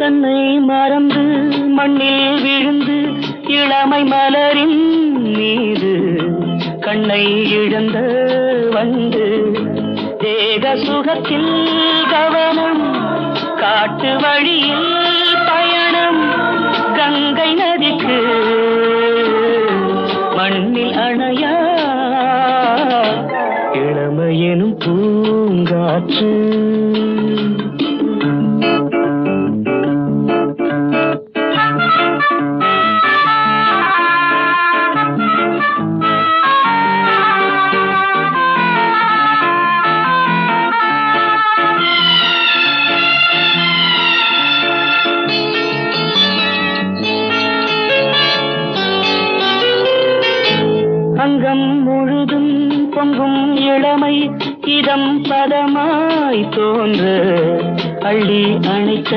தன்னை மறந்து மண்ணில் விழுந்து இளமை மலரின் மீது கண்ணை இழந்த வந்து தேக சுகத்தில் கவனம் காட்டு வழியில் பயணம் கங்கை நதிக்கு மண்ணில் அணையா இளமையெனும் பூங்காற்று. அங்கம் முழுதும் பொங்கும் இளமை இதம் பதமாய் தோன்ற அள்ளி அணைத்த